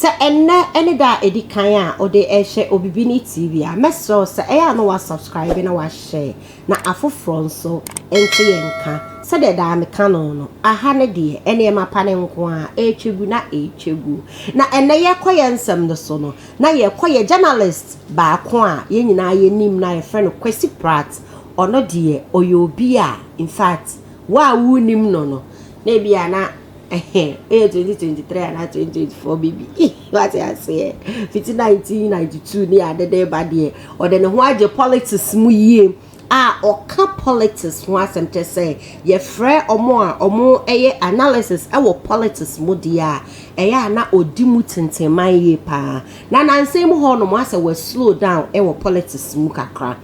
Sa ene da edi kan a ode ehye Obibini TV a meso sa eya no wa subscribe na wa share na afoforo nso ente yenka sa de da me kano no aha ne de ene ma pa ne nko a echegu na ene ye koye nsem no so no na ye koye journalist ba ko a ye nyina ye nim na ye friend Kwesi Pratts ono de oyobi a in fact wa wu nim no na bia na 2023 and 2024 baby. What I say? 1992 near the day by day. Or then why the politics mu ye or can politics once and just say ye frere or more analysis our politics mu dia na odimutente man ye pa na nansem ho no asa we slow down politics mu kakra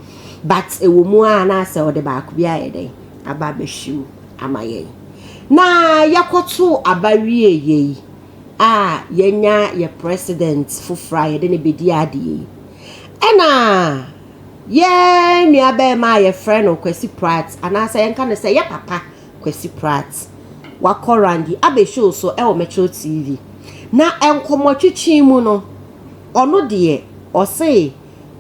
but e wo mu na asa o de ba ko bia ye dey aba be shiu amaye na yakoto abawie ye yenya ye president fufra ye de ne bedi ade ena ye ni abe ma ye friend Kwesi Pratts anasa yenka ne say ye papa Kwesi Pratts wako Randy Abbey show so e wo Metro TV na enkomotwetwe mu no ono de o say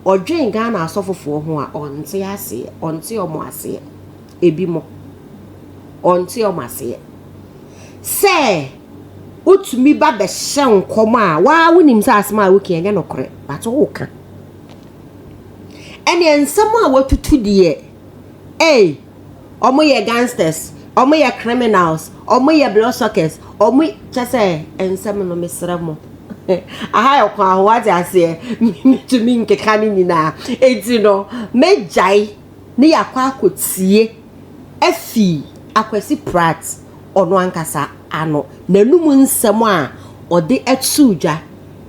odwen Ghana asofofo ho a onte ase onte omo ase ebi mo onti omase se utumi ba be hye nkom a wa wonim sa asema a woki enya nokore but wo ka ene ensam a watutu de omo ye gangsters omo ye criminals omo ye bloodsuckers omo chese ensam no mesramo aha okwa ho ade ase mitumi nkeka ni nyina enti no mejai ne yakwa akotie afi Kwesi Pratts ono ankasa ano nanum nsem a ode atsuja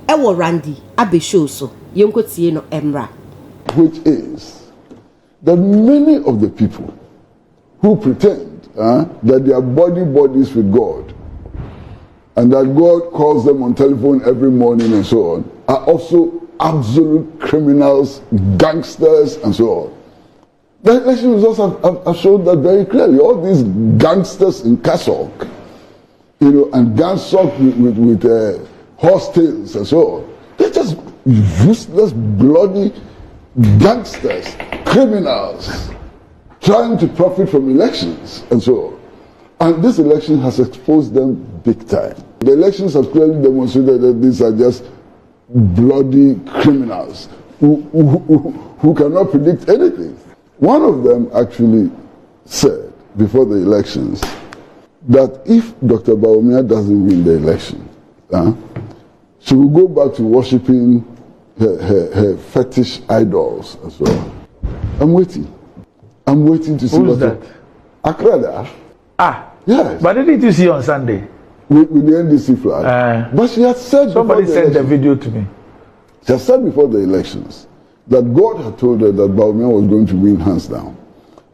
e wo Randy Abbey show so yenkotie no emra, which is that many of the people who pretend that they are bodies with God and that God calls them on telephone every morning and so on are also absolute criminals, gangsters and so on. The election results have shown that very clearly. All these gangsters in Castle, and Gansok with horse tails and so on, they're just useless, bloody gangsters, criminals, trying to profit from elections and so on. And this election has exposed them big time. The elections have clearly demonstrated that these are just bloody criminals who cannot predict anything. One of them actually said before the elections that if Dr. Bawumia doesn't win the election, she will go back to worshipping her fetish idols and so on. I'm waiting to see. Who's that? Akrada. Yes. But didn't you see on Sunday? With the NDC flag. But she had said somebody sent the video to me. She had said before the elections that God had told her that Bawumia was going to win hands down.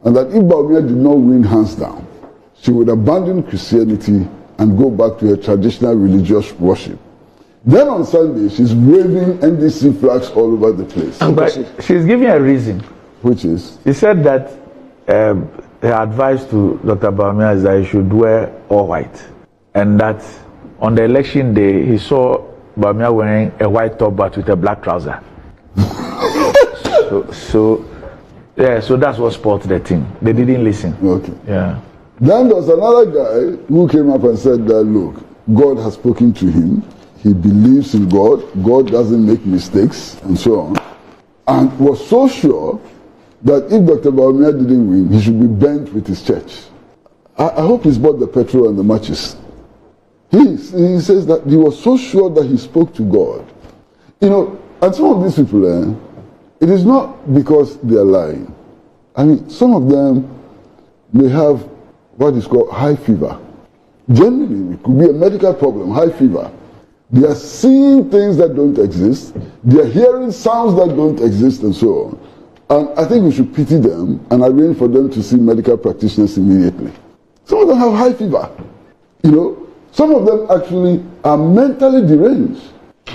And that if Bawumia did not win hands down, she would abandon Christianity and go back to her traditional religious worship. Then on Sunday, she's waving NDC flags all over the place. But she's giving a reason. Which is? She said that her advice to Dr. Bawumia is that he should wear all white. And that on the election day, he saw Bawumia wearing a white top but with a black trouser. So that's what spoiled the thing. They didn't listen. Okay. Yeah. Then there was another guy who came up and said that, look, God has spoken to him. He believes in God. God doesn't make mistakes and so on. And was so sure that if Dr. Bawumia didn't win, he should be burnt with his church. I hope he's bought the petrol and the matches. He says that he was so sure that he spoke to God. And some of these people, it is not because they are lying. I mean, some of them may have what is called high fever. Generally, it could be a medical problem, high fever. They are seeing things that don't exist. They are hearing sounds that don't exist and so on. And I think we should pity them and arrange for them to see medical practitioners immediately. Some of them have high fever. Some of them actually are mentally deranged.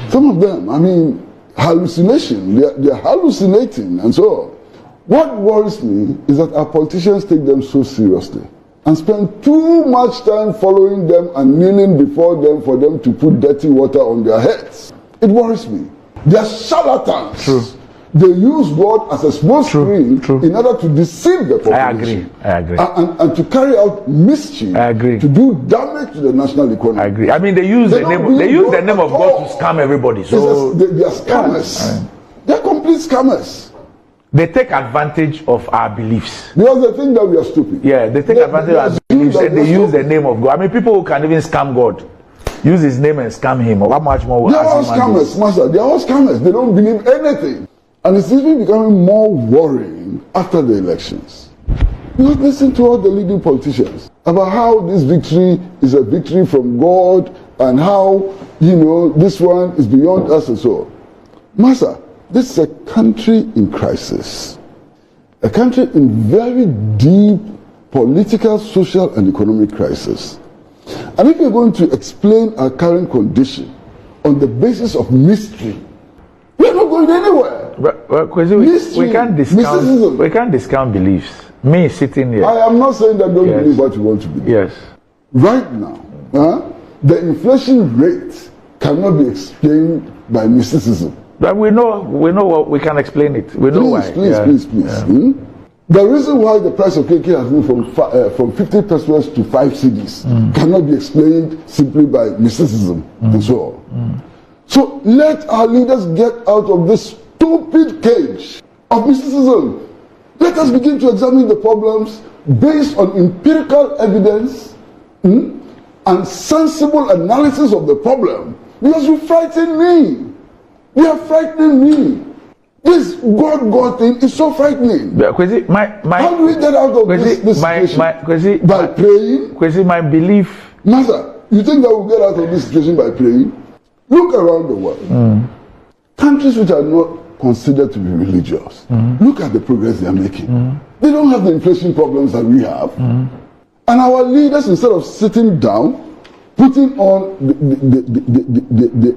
Some of them, hallucination. They're hallucinating and so on. What worries me is that our politicians take them so seriously. and spend too much time following them and kneeling before them for them to put dirty water on their heads. It worries me. They are charlatans. True. They use God as a small screen in order to deceive the population. I agree. And to carry out mischief. I agree. To do damage to the national economy. I agree. I mean, they use the name of God to scam everybody. So they are scammers. They are complete scammers. They take advantage of our beliefs. Because they think that we are stupid. Yeah, they take advantage of our beliefs and they use the name of God. I mean, people who can even scam God use his name and scam him. How much more? They are all scammers, Master. They are all scammers. They don't believe anything. And it's even becoming more worrying after the elections. You listen to all the leading politicians about how this victory is a victory from God and how, this one is beyond us and so on. Master, this is a country in crisis. A country in very deep political, social, and economic crisis. And if you're going to explain our current condition on the basis of mystery, we're not going anywhere. We can't discount beliefs. Me sitting here. I am not saying that don't believe what you want to believe. Yes. Right now, the inflation rate cannot be explained by mysticism. But we know what we can explain it. We know why. Please. Yeah. The reason why the price of cake has moved from 50 pesos to 5 cedis cannot be explained simply by mysticism and so on. So let our leaders get out of this stupid cage of mysticism. Let us begin to examine the problems based on empirical evidence and sensible analysis of the problem. Because you frighten me. You are frightening me. This God thing is so frightening. Kwesi, how do we get out of this situation? By praying? Kwesi, my belief. Master, you think that we'll get out of this situation by praying? Look around the world. Countries which are not considered to be religious, look at the progress they are making. They don't have the inflation problems that we have. And our leaders, instead of sitting down, putting on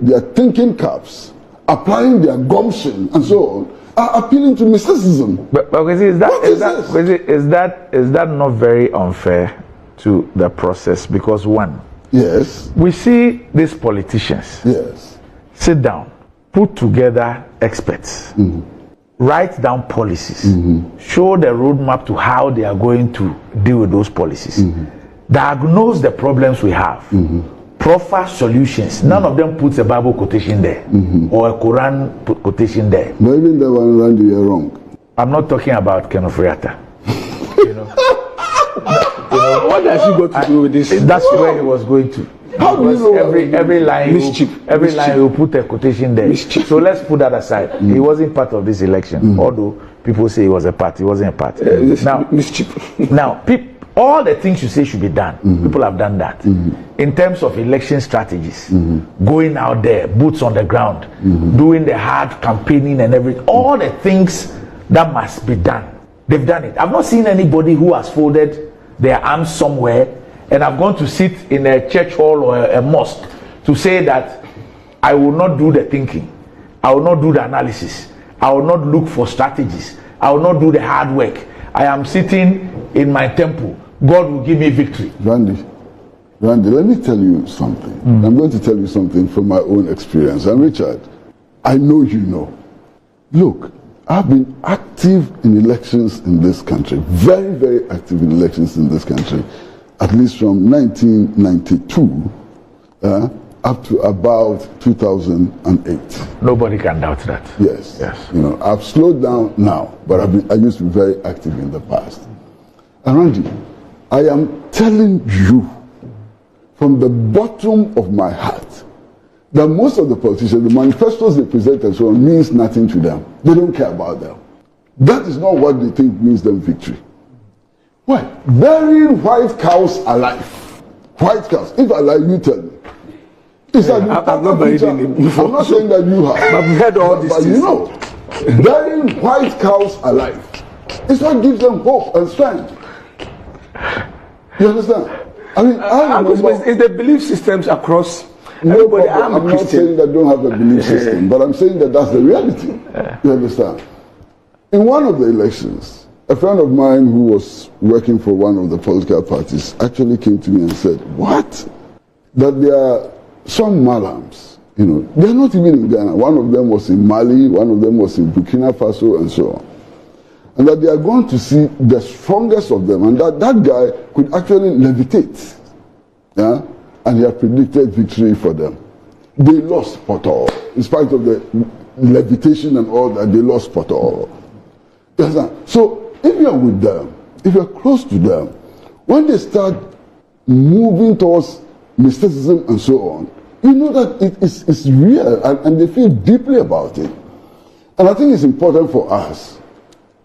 their thinking caps, applying their gumption and so on, are appealing to mysticism. But is that not very unfair to the process? Because one, yes, we see these politicians sit down, put together experts, write down policies, show the roadmap to how they are going to deal with those policies, diagnose the problems we have, proffer solutions. None of them puts a Bible quotation there or a Quran quotation there. But even that one, Randy, you're wrong. I'm not talking about Ken of Riata. What has he got to do with this? That's where he was going to. How do you know every line will put a quotation there. So let's put that aside. He wasn't part of this election, although people say he was a part. He wasn't a part. Now, all the things you say should be done. People have done that. In terms of election strategies, going out there, boots on the ground, doing the hard campaigning and everything, all the things that must be done. They've done it. I've not seen anybody who has folded their arms somewhere and have gone to sit in a church hall or a mosque to say that I will not do the thinking, I will not do the analysis, I will not look for strategies, I will not do the hard work. I am sitting in my temple. God will give me victory. Randy, let me tell you something. I'm going to tell you something from my own experience. And Richard, I know you know. Look, I've been active in elections in this country, very, very active in elections in this country, at least from 1992 up to about 2008. Nobody can doubt that. Yes. I've slowed down now, but I used to be very active in the past. And Randy, I am telling you from the bottom of my heart that most of the politicians, the manifestos they present and so on, means nothing to them. They don't care about them. That is not what they think means them victory. Why? Burying white cows alive. White cows. If I lie, you tell me. I've not buried any before. I'm not saying that you have. But we've heard all But this. Burying white cows alive is what gives them hope and strength. You understand? I mean, it's the belief systems across. No problem. I'm not saying that don't have a belief system, but I'm saying that that's the reality. You understand? In one of the elections, A friend of mine who was working for one of the political parties actually came to me and said, what? That there are some malams, they're not even in Ghana. One of them was in Mali, one of them was in Burkina Faso, and so on. And that they are going to see the strongest of them, and that guy could actually levitate. Yeah? And he had predicted victory for them. They lost Porto. In spite of the levitation and all that, they lost Porto. So, if you are with them, if you are close to them, when they start moving towards mysticism and so on, you know that it's real and they feel deeply about it. And I think it's important for us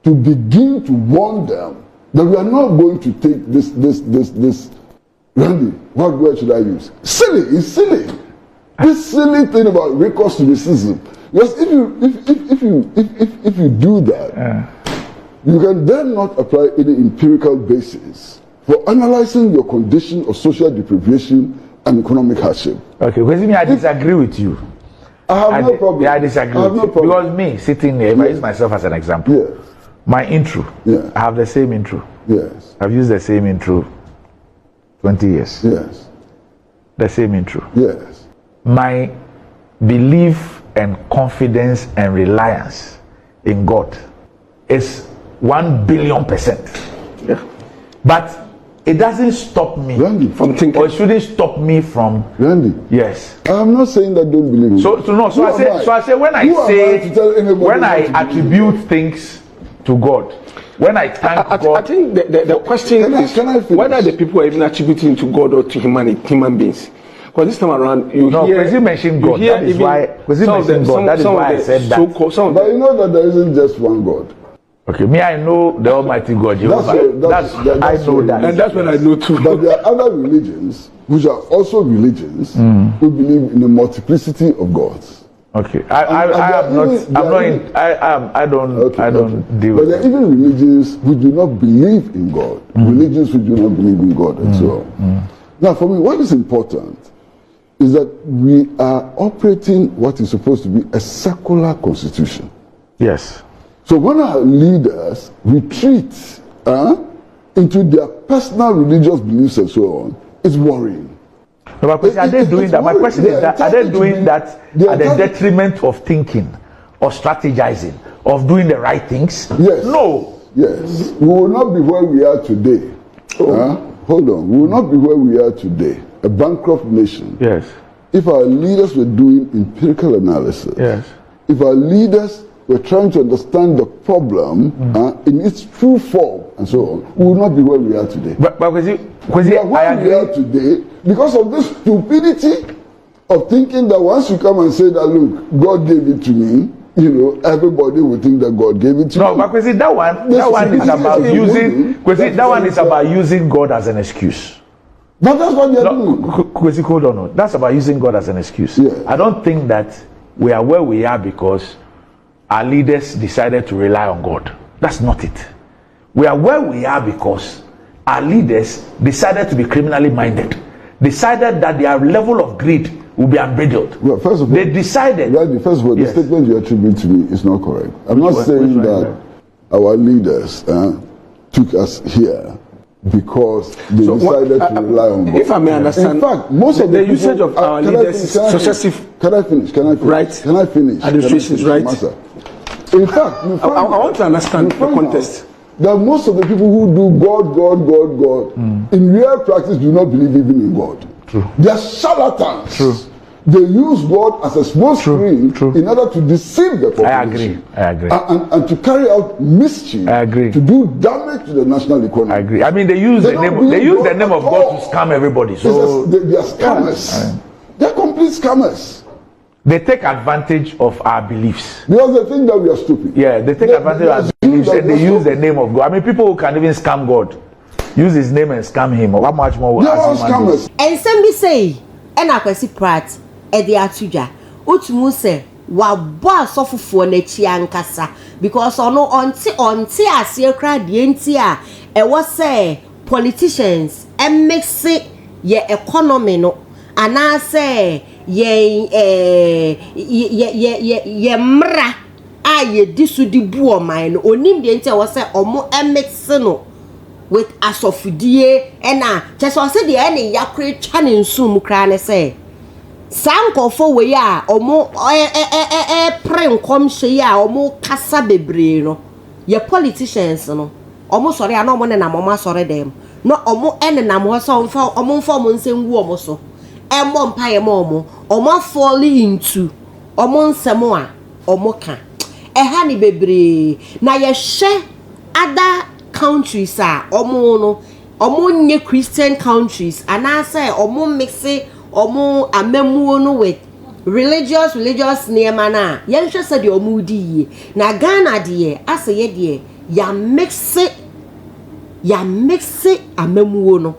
to begin to warn them that we are not going to take this Randy, what word should I use? Silly, it's silly. This silly thing about recourse to mysticism. Because if you do that, you can then not apply any empirical basis for analyzing your condition of social deprivation and economic hardship. Okay, because I disagree with you. I have no problem. Yeah, I disagree with you. Because me, sitting here, if I use myself as an example, Yes. my intro, I have the same intro. Yes. I've used the same intro 20 years. Yes. The same intro. Yes. My belief and confidence and reliance in God is 1,000,000,000%. Yeah. But it doesn't stop me Randy, From thinking. or it shouldn't stop me from Randy, yes. I'm not saying that don't believe me. So I say when I attribute things to God, when I thank God. I think the question is can I finish? whether the people are even attributing to God or to human beings. Because this time around, you hear. Kwesi mentioned God. That is why. Kwesi mentioned God. That is why I said that. But you know that there isn't just one God. Okay, me, I know the Almighty God. I know that. And that's what I know too. But there are other religions which are also religions who believe in a multiplicity of gods. Okay, I don't deal But with there are even religions who do not believe in God. Religions who do not believe in God, and so on. Now, for me, what is important is that we are operating what is supposed to be a secular constitution. Yes. So when our leaders retreat into their personal religious beliefs and so on, it's worrying. No, but are they doing that? My question is that are they doing that at the detriment of thinking, or strategizing, of doing the right things? Yes. No. Yes. We will not be where we are today. Hold on. We will not be where we are today. A bankrupt nation. Yes. If our leaders were doing empirical analysis. Yes. If our leaders were trying to understand the problem in its true form and so on, we will not be where we are today. But Kwesi, We are where we are today because of this stupidity of thinking that once you come and say that, look, God gave it to me, everybody will think that God gave it to me. No, but Kwesi, that one is about using. Kwesi, that one is about using God as an excuse. But that's what they're doing. Kwesi, hold on. That's about using God as an excuse. Yeah. I don't think that we are where we are because our leaders decided to rely on God. That's not it. We are where we are because our leaders decided to be criminally minded. Decided that their level of greed will be unbridled. Well, first of all, they decided. First of all, the statement you attribute to me is not correct. I'm not saying that our leaders took us here because they decided to rely on God. If I may understand, in fact, most of the usage of our leaders is successive. Can I finish? Right. Can I finish? Administrations, right. Master. In fact, I want to understand the context. That most of the people who do God, in real practice do not believe even in God. True. They are charlatans. True. They use God as a small screen in order to deceive the population. I agree. And to carry out mischief. I agree. To do damage to the national economy. I agree. I mean, they use the name of God to scam everybody. So they are scammers. They are complete scammers. They take advantage of our beliefs. Because they think that we are stupid. Yeah, they take advantage of our beliefs and they use the name of God. I mean, people who can even scam God use his name and scam him. How much more? They are all scammers. And some be say, and Kwesi Pratts, the atuja, utumu say, wa boss of for nechi ankasa because ono onti asie kra die nti a e wo say politicians and mix it ye economy no ana say ye mra ye disu di bu oman no onim de nti e wo se omo mix no with asofudie na cheso se de ene yakre twa ne nsum kra ne se sankofo we ya omo prenkom hye ya omo kasa bebre no ye politicians no omo sori ana omo ne na omo sori dem no omo ene na mo so omo mfa omo nsengu omo so emmo mpa ye mo omo fall into omo nsemo a omo ka ha ni bebre na ye hye other countries a omo nye Christian countries ana say omo mixe omo amemuo no with religious niema na ye hwe se de omo di na Ghana de ase ye de ya mixe amemuo no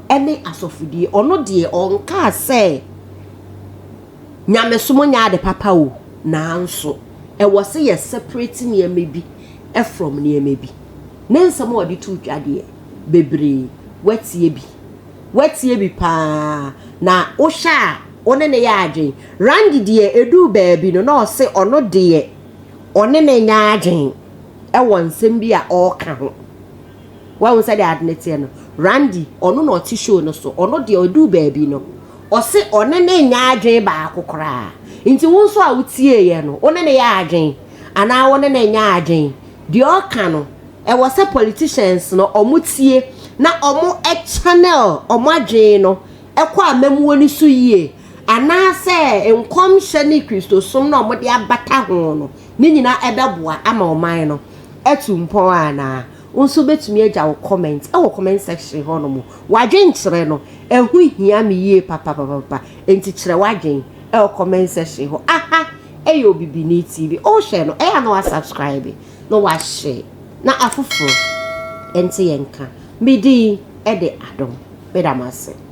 ene asofudie ono de onka say nyamesomo nya de papa o na nso e wo se ye separate niema bi from niema bi nensam odi tu dwade bebre watie bi pa na wo sha one ne ya adwen Randy de edu baabi no na o se ono de one ne nya adwen e wonsem bi a o ka ho wa won se de adnete no Randy ono no ti show no so ono de edu baabi no o se one ne nya adwen ba akokora nti won so a wutie ye no one ne ya adwen ana one ne nya adwen de o ka no e was a politicians no omutie na omo channel omo adwen no e kwa amamuo ni so yie ana se enkom hye ni Kristo som na omo de abata ho no ni nyina ebeboa ama oman no etumpon ana unso betumi agya wo comment e wo comment section ho no mo wadwen kire no ehu hia me yie papa enti kire wadwen e wo comment section ho aha e yo bibini TV o share no e ya no subscribe no wa share na afufuro enti yenka medi e de adom bedamase